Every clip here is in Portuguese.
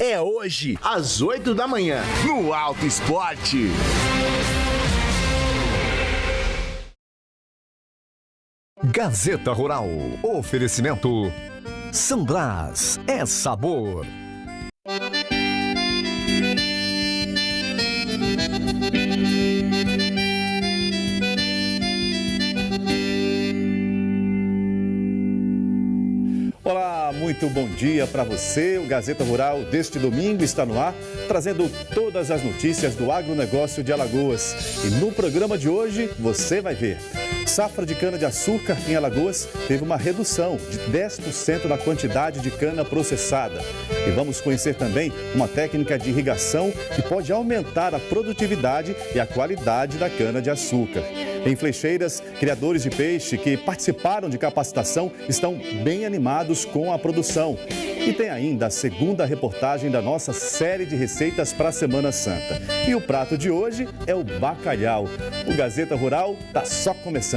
é hoje, às 8 da manhã, no Alto Esporte. Gazeta Rural. Oferecimento Sambras é sabor. Olá, muito bom dia para você. O Gazeta Rural deste domingo está no ar, trazendo todas as notícias do agronegócio de Alagoas. E no programa de hoje, você vai ver. Safra de cana-de-açúcar em Alagoas teve uma redução de 10% na quantidade de cana processada. E vamos conhecer também uma técnica de irrigação que pode aumentar a produtividade e a qualidade da cana-de-açúcar. Em Flecheiras, criadores de peixe que participaram de capacitação estão bem animados com a produção. E tem ainda a segunda reportagem da nossa série de receitas para a Semana Santa. E o prato de hoje é o bacalhau. O Gazeta Rural está só começando.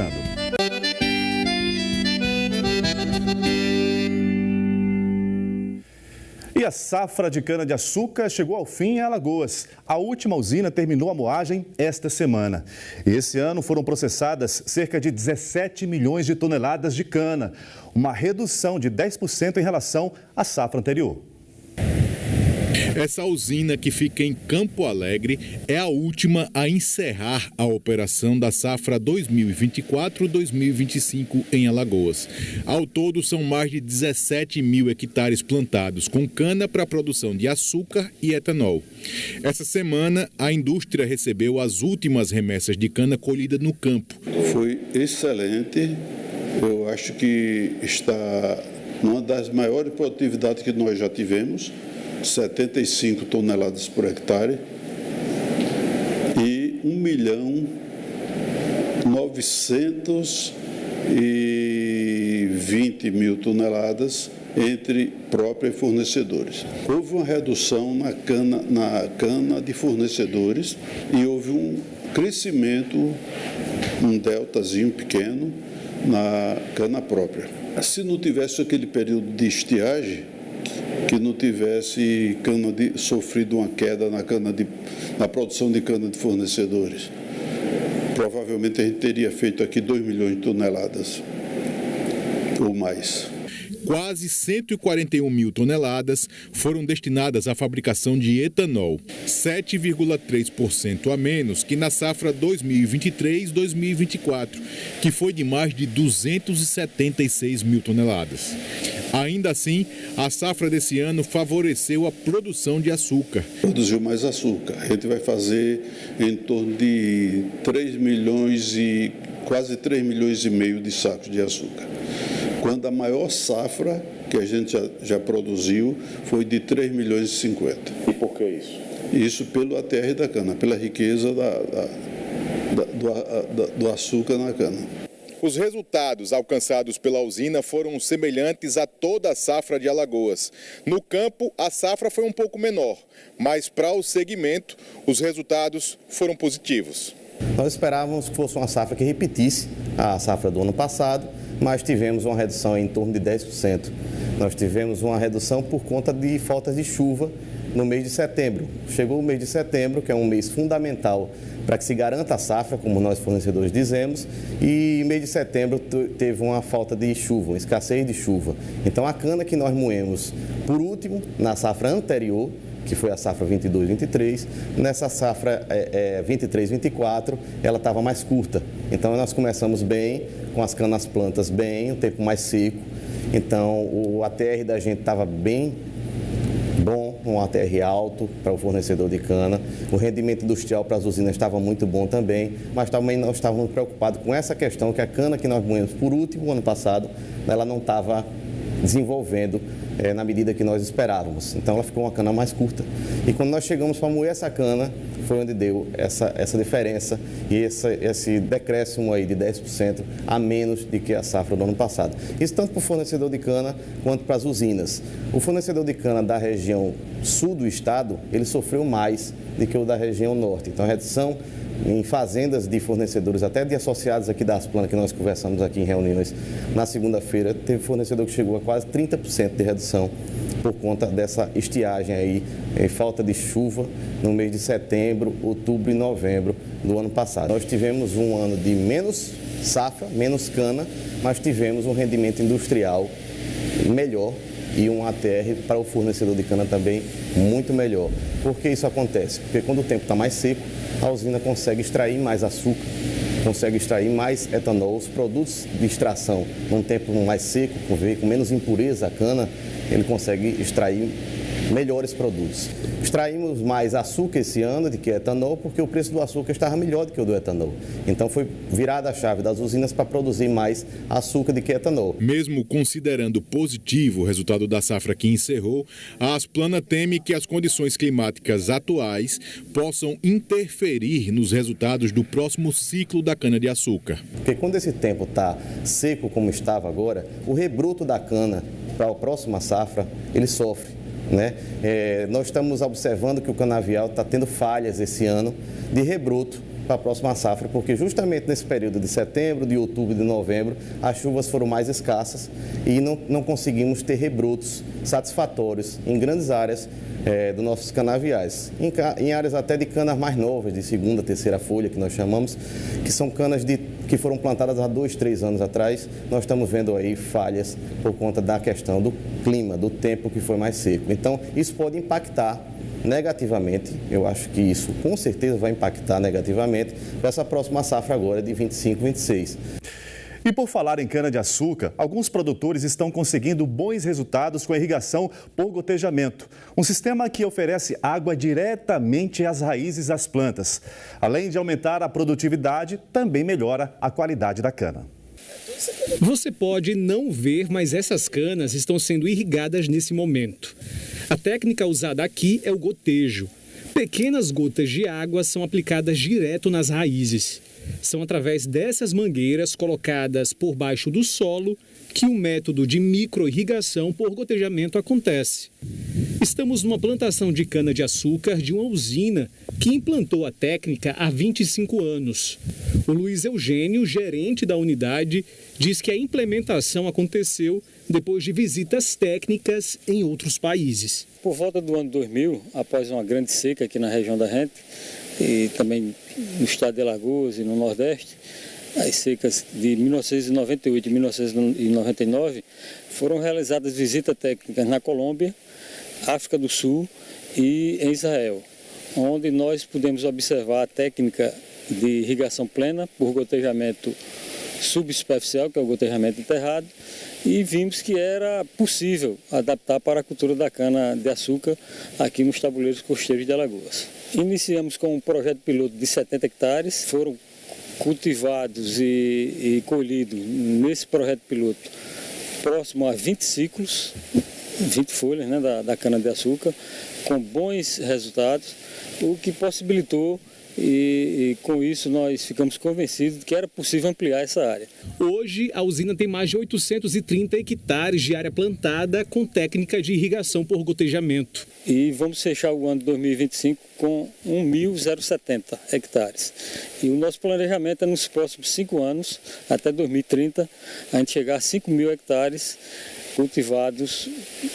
E a safra de cana-de-açúcar chegou ao fim em Alagoas. A última usina terminou a moagem esta semana. E esse ano foram processadas cerca de 17 milhões de toneladas de cana, uma redução de 10% em relação à safra anterior. Essa usina, que fica em Campo Alegre, é a última a encerrar a operação da safra 2024-2025 em Alagoas. Ao todo, são mais de 17 mil hectares plantados com cana para a produção de açúcar e etanol. Essa semana, a indústria recebeu as últimas remessas de cana colhida no campo. Foi excelente. Eu acho que está numa das maiores produtividades que nós já tivemos. 75 toneladas por hectare e 1.920.000 toneladas entre próprios fornecedores. Houve uma redução na cana de fornecedores e houve um crescimento, um deltazinho pequeno na cana própria. Se não tivesse aquele período de estiagem, que não tivesse sofrido uma queda na produção de cana de fornecedores, provavelmente a gente teria feito aqui 2 milhões de toneladas ou mais. Quase 141 mil toneladas foram destinadas à fabricação de etanol, 7,3% a menos que na safra 2023-2024, que foi de mais de 276 mil toneladas. Ainda assim, a safra desse ano favoreceu a produção de açúcar. Produziu mais açúcar. A gente vai fazer em torno de 3 milhões e quase 3 milhões e meio de sacos de açúcar. Quando a maior safra que a gente já produziu foi de 3 milhões e 50. E por que isso? Isso pelo ATR da cana, pela riqueza do açúcar na cana. Os resultados alcançados pela usina foram semelhantes a toda a safra de Alagoas. No campo, a safra foi um pouco menor, mas para o segmento, os resultados foram positivos. Nós esperávamos que fosse uma safra que repetisse a safra do ano passado, mas tivemos uma redução em torno de 10%. Nós tivemos uma redução por conta de faltas de chuva no mês de setembro. Chegou o mês de setembro, que é um mês fundamental para que se garanta a safra, como nós fornecedores dizemos, e mês de setembro teve uma falta de chuva, uma escassez de chuva. Então a cana que nós moemos por último, na safra anterior, que foi a safra 22-23, nessa safra 23-24, ela estava mais curta. Então nós começamos bem, com as canas plantas bem, o tempo mais seco. Então o ATR da gente estava bem bom, um ATR alto para o fornecedor de cana. O rendimento industrial para as usinas estava muito bom também, mas também nós estávamos preocupados com essa questão que a cana que nós moemos por último, ano passado, ela não estava desenvolvendo na medida que nós esperávamos. Então ela ficou uma cana mais curta. E quando nós chegamos para moer essa cana, foi onde deu essa diferença e esse decréscimo aí de 10% a menos do que a safra do ano passado. Isso tanto para o fornecedor de cana quanto para as usinas. O fornecedor de cana da região sul do estado, ele sofreu mais do que o da região norte. Então, a redução em fazendas de fornecedores, até de associados aqui da Asplana, que nós conversamos aqui em reuniões na segunda-feira, teve fornecedor que chegou a quase 30% de redução por conta dessa estiagem aí, falta de chuva no mês de setembro, outubro e novembro do ano passado. Nós tivemos um ano de menos safra, menos cana, mas tivemos um rendimento industrial melhor e um ATR para o fornecedor de cana também muito melhor. Por que isso acontece? Porque quando o tempo está mais seco, a usina consegue extrair mais açúcar, consegue extrair mais etanol. Os produtos de extração, num tempo mais seco, com menos impureza a cana, ele consegue extrair melhores produtos. Extraímos mais açúcar esse ano do que etanol, porque o preço do açúcar estava melhor do que o do etanol. Então foi virada a chave das usinas para produzir mais açúcar do que etanol. Mesmo considerando positivo o resultado da safra que encerrou, a Asplana teme que as condições climáticas atuais possam interferir nos resultados do próximo ciclo da cana-de-açúcar. Porque quando esse tempo está seco como estava agora, o rebroto da cana para a próxima safra, ele sofre. Nós estamos observando que o canavial está tendo falhas esse ano de rebroto para a próxima safra, porque justamente nesse período de setembro, de outubro e de novembro, as chuvas foram mais escassas e não conseguimos ter rebrotos satisfatórios em grandes áreas dos nossos canaviais. Em áreas até de canas mais novas, de segunda, terceira folha, que nós chamamos, que são canas que foram plantadas há 2, 3 anos atrás. Nós estamos vendo aí falhas por conta da questão do clima, do tempo que foi mais seco. Então, isso pode impactar negativamente, eu acho que isso com certeza vai impactar negativamente para essa próxima safra agora de 25, 26. E por falar em cana-de-açúcar, alguns produtores estão conseguindo bons resultados com a irrigação por gotejamento, um sistema que oferece água diretamente às raízes das plantas. Além de aumentar a produtividade, também melhora a qualidade da cana. Você pode não ver, mas essas canas estão sendo irrigadas nesse momento. A técnica usada aqui é o gotejo. Pequenas gotas de água são aplicadas direto nas raízes. São através dessas mangueiras colocadas por baixo do solo que o método de micro-irrigação por gotejamento acontece. Estamos numa plantação de cana-de-açúcar de uma usina que implantou a técnica há 25 anos. O Luiz Eugênio, gerente da unidade, diz que a implementação aconteceu depois de visitas técnicas em outros países. Por volta do ano 2000, após uma grande seca aqui na região da gente, e também no estado de Alagoas e no Nordeste, as secas de 1998 e 1999, foram realizadas visitas técnicas na Colômbia, África do Sul e em Israel, onde nós pudemos observar a técnica de irrigação plena por gotejamento subsuperficial, que é o gotejamento enterrado, e vimos que era possível adaptar para a cultura da cana-de-açúcar aqui nos tabuleiros costeiros de Alagoas. Iniciamos com um projeto piloto de 70 hectares, foram cultivados e colhidos nesse projeto piloto próximo a 20 ciclos, 20 folhas da cana-de-açúcar, com bons resultados, o que possibilitou e com isso nós ficamos convencidos de que era possível ampliar essa área. Hoje, a usina tem mais de 830 hectares de área plantada com técnica de irrigação por gotejamento. E vamos fechar o ano de 2025 com 1.070 hectares. E o nosso planejamento é nos próximos 5 anos, até 2030, a gente chegar a 5.000 hectares cultivados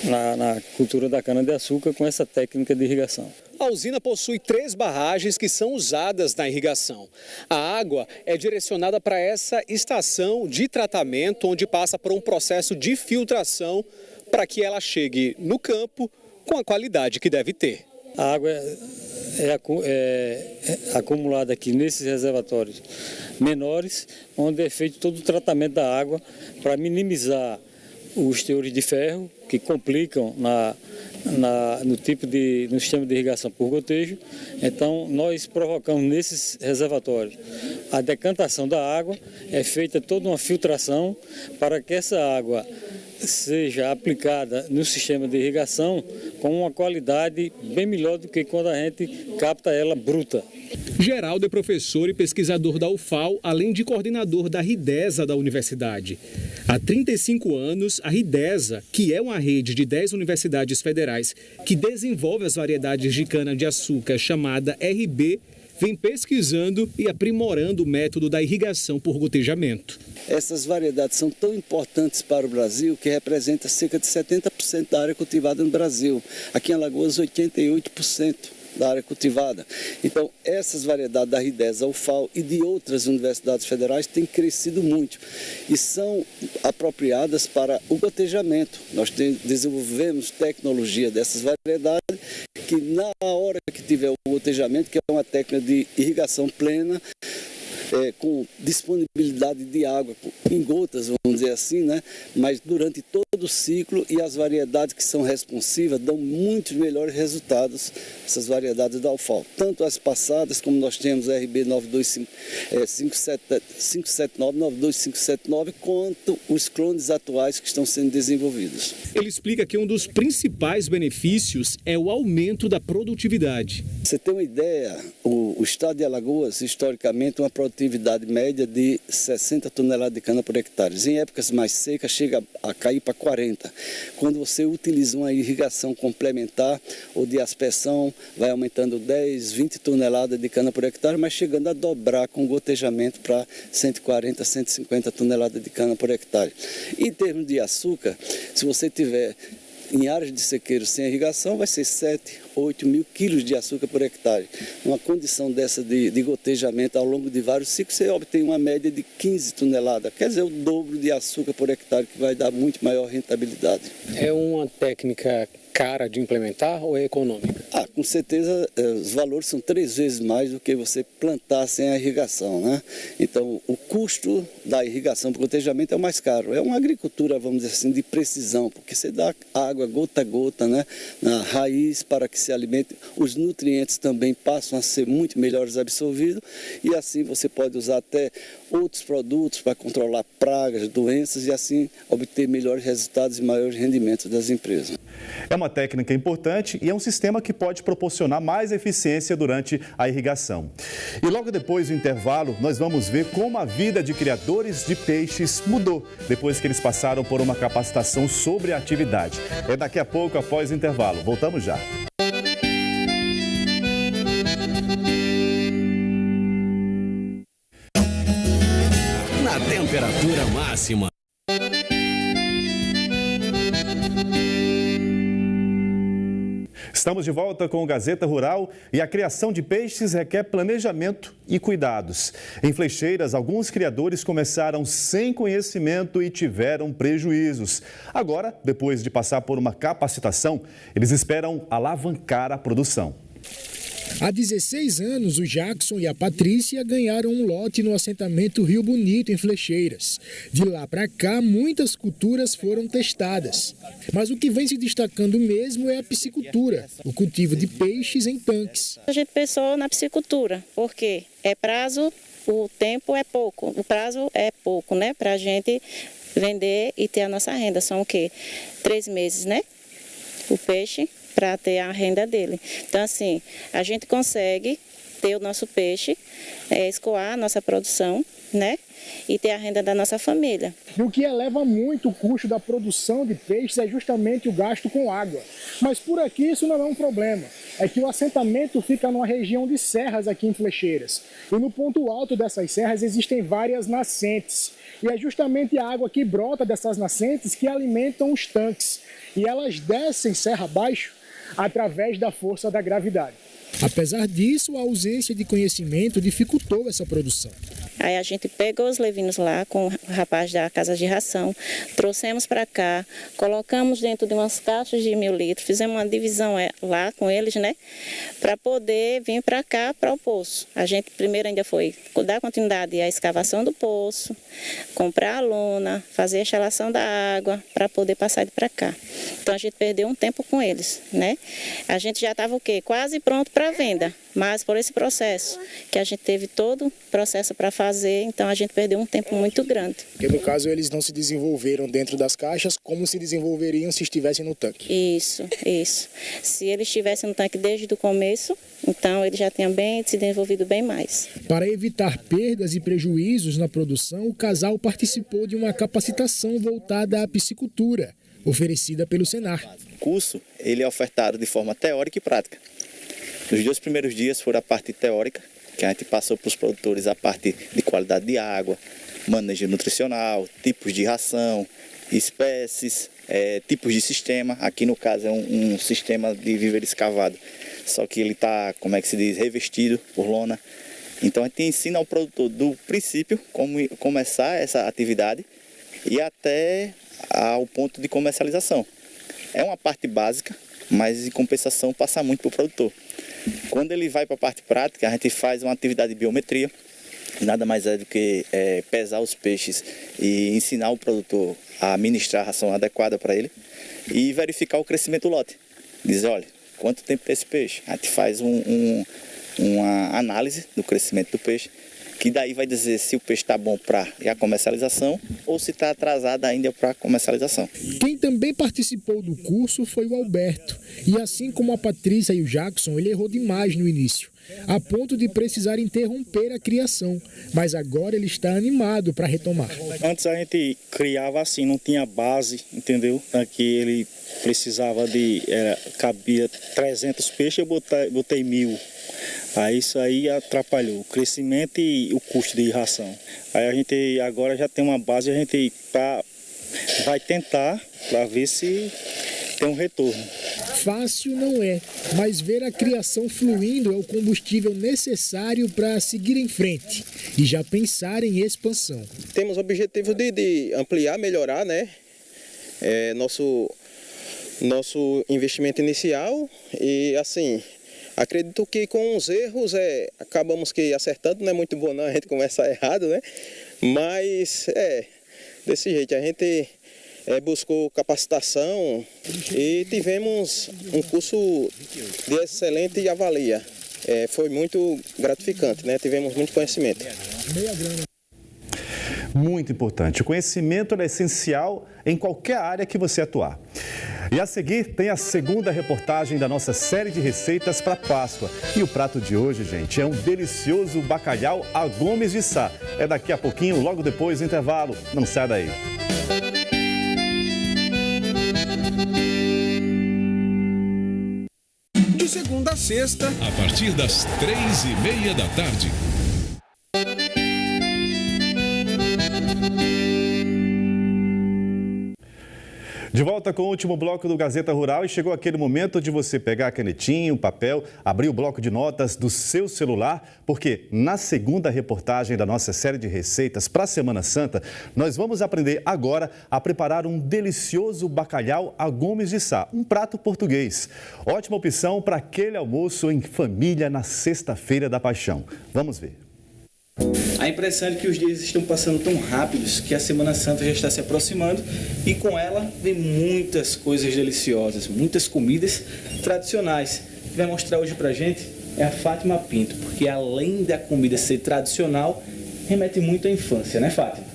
na cultura da cana-de-açúcar com essa técnica de irrigação. A usina possui 3 barragens que são usadas na irrigação. A água é direcionada para essa estação de tratamento, onde passa por um processo de filtração para que ela chegue no campo com a qualidade que deve ter. A água é acumulada aqui nesses reservatórios menores, onde é feito todo o tratamento da água para minimizar os teores de ferro que complicam no sistema de irrigação por gotejo. Então, nós provocamos nesses reservatórios a decantação da água, é feita toda uma filtração para que essa água seja aplicada no sistema de irrigação com uma qualidade bem melhor do que quando a gente capta ela bruta. Geraldo é professor e pesquisador da UFAL, além de coordenador da RIDESA da universidade. Há 35 anos, a RIDESA, que é uma rede de 10 universidades federais que desenvolve as variedades de cana-de-açúcar chamada RB, vem pesquisando e aprimorando o método da irrigação por gotejamento. Essas variedades são tão importantes para o Brasil que representa cerca de 70% da área cultivada no Brasil. Aqui em Alagoas, 88% da área cultivada. Então, essas variedades da RIDESA, UFAL e de outras universidades federais têm crescido muito e são apropriadas para o gotejamento. Nós desenvolvemos tecnologia dessas variedades que na hora que tiver o gotejamento, que é uma técnica de irrigação plena, com disponibilidade de água em gotas, vamos dizer assim, né? Mas durante todo o ciclo, e as variedades que são responsivas dão muitos melhores resultados, essas variedades da UFAL. Tanto as passadas, como nós temos a RB 579, 92579, quanto os clones atuais que estão sendo desenvolvidos. Ele explica que um dos principais benefícios é o aumento da produtividade. Você tem uma ideia, o estado de Alagoas, historicamente, uma produtividade média de 60 toneladas de cana por hectare. Em épocas mais secas, chega a cair para 40. Quando você utiliza uma irrigação complementar ou de aspersão, vai aumentando 10, 20 toneladas de cana por hectare, mas chegando a dobrar com gotejamento para 140, 150 toneladas de cana por hectare. Em termos de açúcar, se você tiver em áreas de sequeiro sem irrigação, vai ser 7, 8 mil quilos de açúcar por hectare. Uma condição dessa de gotejamento ao longo de vários ciclos, você obtém uma média de 15 toneladas. Quer dizer, o dobro de açúcar por hectare, que vai dar muito maior rentabilidade. É uma técnica cara de implementar ou é econômica? Com certeza, os valores são 3 vezes mais do que você plantar sem a irrigação, né? Então, o custo da irrigação por gotejamento é o mais caro. É uma agricultura, vamos dizer assim, de precisão, porque você dá água gota a gota, né, na raiz para que se alimente. Os nutrientes também passam a ser muito melhores absorvidos e assim você pode usar até outros produtos para controlar pragas, doenças e assim obter melhores resultados e maiores rendimentos das empresas. É uma técnica importante e é um sistema que pode proporcionar mais eficiência durante a irrigação. E logo depois do intervalo, nós vamos ver como a vida de criadores de peixes mudou depois que eles passaram por uma capacitação sobre a atividade. É daqui a pouco, após o intervalo. Voltamos já. Na temperatura máxima. Estamos de volta com o Gazeta Rural e a criação de peixes requer planejamento e cuidados. Em Flecheiras, alguns criadores começaram sem conhecimento e tiveram prejuízos. Agora, depois de passar por uma capacitação, eles esperam alavancar a produção. Há 16 anos, o Jackson e a Patrícia ganharam um lote no assentamento Rio Bonito, em Flecheiras. De lá para cá, muitas culturas foram testadas. Mas o que vem se destacando mesmo é a piscicultura, o cultivo de peixes em tanques. A gente pensou na piscicultura, porque é prazo, o tempo é pouco, o prazo é pouco, né? Para a gente vender e ter a nossa renda. São o quê? 3 meses, né? O peixe, para ter a renda dele. Então, assim, a gente consegue ter o nosso peixe, escoar a nossa produção, né? E ter a renda da nossa família. E o que eleva muito o custo da produção de peixes é justamente o gasto com água. Mas por aqui isso não é um problema. É que o assentamento fica numa região de serras aqui em Flecheiras. E no ponto alto dessas serras existem várias nascentes. E é justamente a água que brota dessas nascentes que alimentam os tanques. E elas descem serra abaixo através da força da gravidade. Apesar disso, a ausência de conhecimento dificultou essa produção. Aí a gente pegou os levinos lá com o rapaz da casa de ração, trouxemos para cá, colocamos dentro de umas caixas de 1.000 litros, fizemos uma divisão lá com eles, né? Para poder vir para cá, para o poço. A gente primeiro ainda foi dar continuidade à escavação do poço, comprar a lona, fazer a instalação da água para poder passar ele para cá. Então a gente perdeu um tempo com eles, né? A gente já estava o quê? Quase pronto para venda. Mas por esse processo, que a gente teve todo o processo para fazer, então a gente perdeu um tempo muito grande. Porque no caso eles não se desenvolveram dentro das caixas como se desenvolveriam se estivessem no tanque. Isso. Se eles estivessem no tanque desde o começo, então ele já tinha se desenvolvido bem mais. Para evitar perdas e prejuízos na produção, o casal participou de uma capacitação voltada à piscicultura, oferecida pelo Senar. O curso ele é ofertado de forma teórica e prática. Nos 2 primeiros dias foi a parte teórica, que a gente passou para os produtores a parte de qualidade de água, manejo nutricional, tipos de ração, espécies, tipos de sistema. Aqui no caso é um sistema de viveiro escavado, só que ele está, revestido por lona. Então a gente ensina ao produtor do princípio como começar essa atividade e até ao ponto de comercialização. É uma parte básica, mas em compensação passa muito para o produtor. Quando ele vai para a parte prática, a gente faz uma atividade de biometria, nada mais é do que pesar os peixes e ensinar o produtor a administrar a ração adequada para ele e verificar o crescimento do lote. Dizer, olha, quanto tempo tem esse peixe? A gente faz uma análise do crescimento do peixe, que daí vai dizer se o peixe está bom para a comercialização ou se está atrasado ainda para a comercialização. Quem também participou do curso foi o Alberto. E assim como a Patrícia e o Jackson, ele errou demais no início, a ponto de precisar interromper a criação. Mas agora ele está animado para retomar. Antes a gente criava assim, não tinha base, entendeu? Aqui ele precisava cabia 300 peixes, eu botei 1000. Aí isso aí atrapalhou o crescimento e o custo de ração. Aí a gente agora já tem uma base, a gente vai tentar para ver se tem um retorno. Fácil não é, mas ver a criação fluindo é o combustível necessário para seguir em frente e já pensar em expansão. Temos o objetivo de ampliar, melhorar, né? Nosso investimento inicial e assim... Acredito que com os erros acabamos que acertando, não é muito bom não, a gente começa errado, né? Mas desse jeito, a gente buscou capacitação e tivemos um curso de excelente avalia. Foi muito gratificante, né? Tivemos muito conhecimento. Muito importante. O conhecimento é essencial em qualquer área que você atuar. E a seguir tem a segunda reportagem da nossa série de receitas para Páscoa. E o prato de hoje, gente, é um delicioso bacalhau à Gomes de Sá. É daqui a pouquinho, logo depois do intervalo. Não sai daí. De segunda a sexta, a partir das 3h30 da tarde. De volta com o último bloco do Gazeta Rural e chegou aquele momento de você pegar a canetinha, o papel, abrir o bloco de notas do seu celular, porque na segunda reportagem da nossa série de receitas para a Semana Santa, nós vamos aprender agora a preparar um delicioso bacalhau à Gomes de Sá, um prato português. Ótima opção para aquele almoço em família na Sexta-feira da Paixão. Vamos ver. A impressão é que os dias estão passando tão rápidos que a Semana Santa já está se aproximando e com ela vem muitas coisas deliciosas, muitas comidas tradicionais. Quem vai mostrar hoje pra gente é a Fátima Pinto, porque além da comida ser tradicional, remete muito à infância, né, Fátima?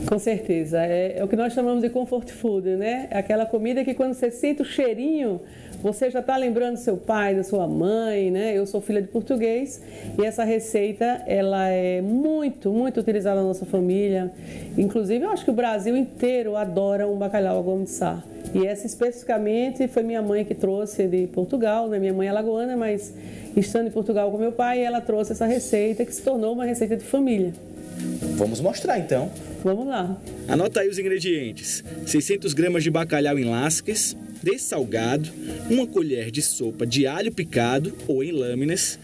Com certeza, é o que nós chamamos de comfort food, né? É aquela comida que quando você sente o cheirinho, você já está lembrando do seu pai, da sua mãe, né? Eu sou filha de português e essa receita, ela é muito, muito utilizada na nossa família. Inclusive, eu acho que o Brasil inteiro adora um bacalhau à Gomes de Sá. E essa especificamente foi minha mãe que trouxe de Portugal, né? Minha mãe é alagoana, mas estando em Portugal com meu pai, ela trouxe essa receita que se tornou uma receita de família. Vamos mostrar então. Vamos lá. Anota aí os ingredientes: 600 gramas de bacalhau em lascas, dessalgado, 1 colher de sopa de alho picado ou em lâminas,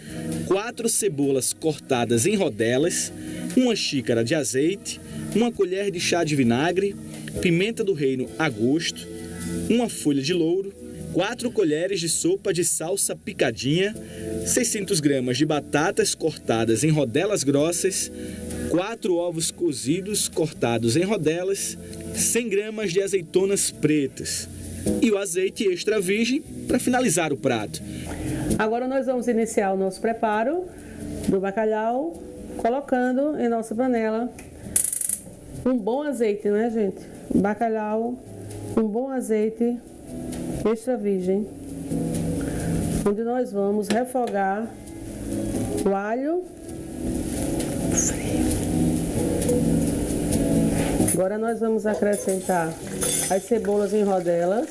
4 cebolas cortadas em rodelas, 1 xícara de azeite, 1 colher de chá de vinagre, pimenta do reino a gosto, 1 folha de louro, 4 colheres de sopa de salsa picadinha, 600 gramas de batatas cortadas em rodelas grossas, 4 ovos cozidos cortados em rodelas, 100 gramas de azeitonas pretas, e o azeite extra virgem para finalizar o prato. Agora nós vamos iniciar o nosso preparo do bacalhau, colocando em nossa panela um bom azeite, né, gente? Bacalhau, um bom azeite extra virgem, onde nós vamos refogar o alho frio. Agora nós vamos acrescentar as cebolas em rodelas.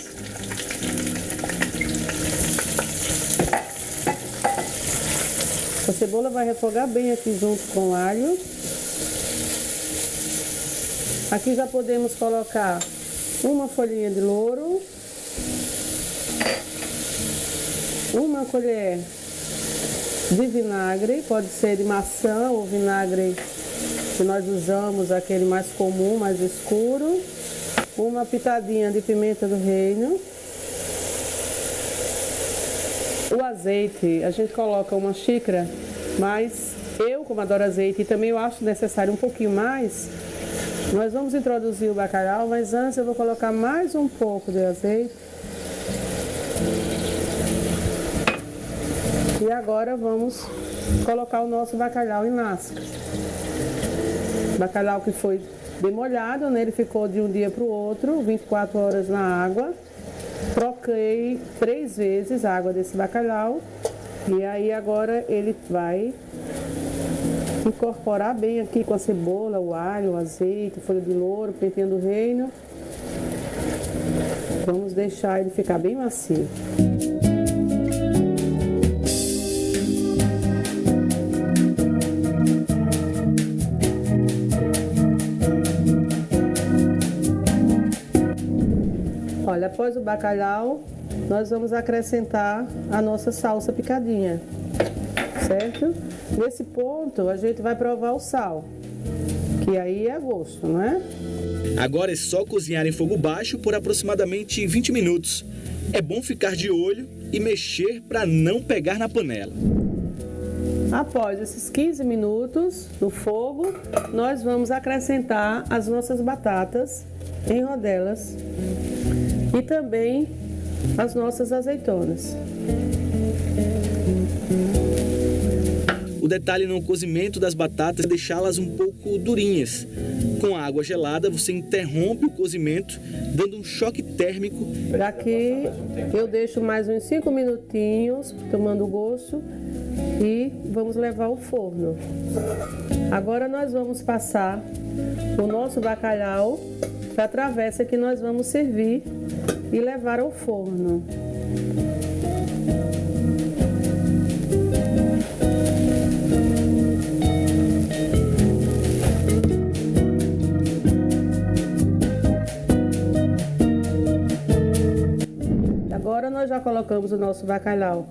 A cebola vai refogar bem aqui junto com o alho. Aqui já podemos colocar uma folhinha de louro, uma colher de vinagre, pode ser de maçã ou vinagre que nós usamos, aquele mais comum, mais escuro, uma pitadinha de pimenta do reino. O azeite, a gente coloca uma xícara, mas eu, como adoro azeite, e também eu acho necessário um pouquinho mais, nós vamos introduzir o bacalhau, mas antes eu vou colocar mais um pouco de azeite. E agora vamos colocar o nosso bacalhau em lascas. Bacalhau que foi demolhado, né? Ele ficou de um dia para o outro, 24 horas na água. Troquei 3 vezes a água desse bacalhau. E aí agora ele vai incorporar bem aqui com a cebola, o alho, o azeite, folha de louro, pimentinha do reino. Vamos deixar ele ficar bem macio. Olha, após o bacalhau, nós vamos acrescentar a nossa salsa picadinha, certo? Nesse ponto, a gente vai provar o sal, que aí é a gosto, não é? Agora é só cozinhar em fogo baixo por aproximadamente 20 minutos. É bom ficar de olho e mexer para não pegar na panela. Após esses 15 minutos no fogo, nós vamos acrescentar as nossas batatas em rodelas e também as nossas azeitonas. O detalhe no cozimento das batatas é deixá-las um pouco durinhas. Com a água gelada, você interrompe o cozimento, dando um choque térmico. Daqui eu deixo mais uns 5 minutinhos, tomando gosto, e vamos levar ao forno. Agora nós vamos passar o nosso bacalhau para a travessa que nós vamos servir e levar ao forno. Agora nós já colocamos o nosso bacalhau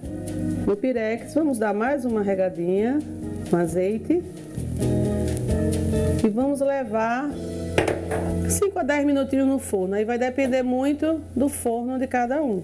no pirex, vamos dar mais uma regadinha com azeite e vamos levar 5 a 10 minutinhos no forno, aí vai depender muito do forno de cada um.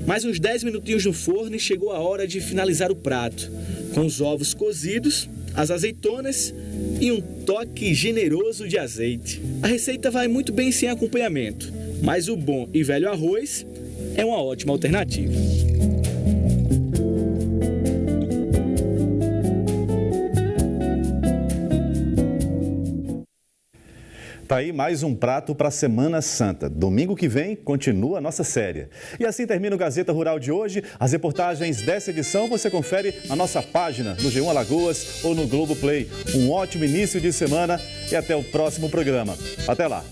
Mais uns 10 minutinhos no forno e chegou a hora de finalizar o prato, com os ovos cozidos, as azeitonas e um toque generoso de azeite. A receita vai muito bem sem acompanhamento, mas o bom e velho arroz é uma ótima alternativa. Tá aí mais um prato para a Semana Santa. Domingo que vem continua a nossa série. E assim termina o Gazeta Rural de hoje. As reportagens dessa edição você confere na nossa página, no G1 Alagoas ou no Globoplay. Um ótimo início de semana e até o próximo programa. Até lá!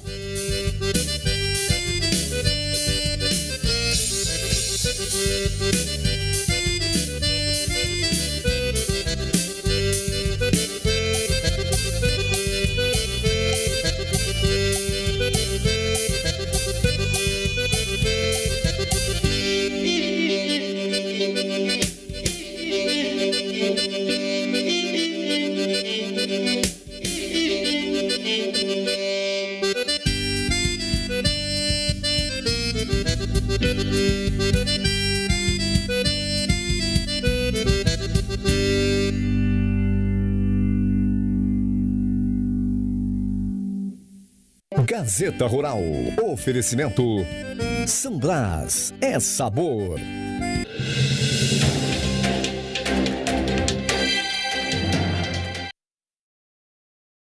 Gazeta Rural. Oferecimento Sambras é sabor.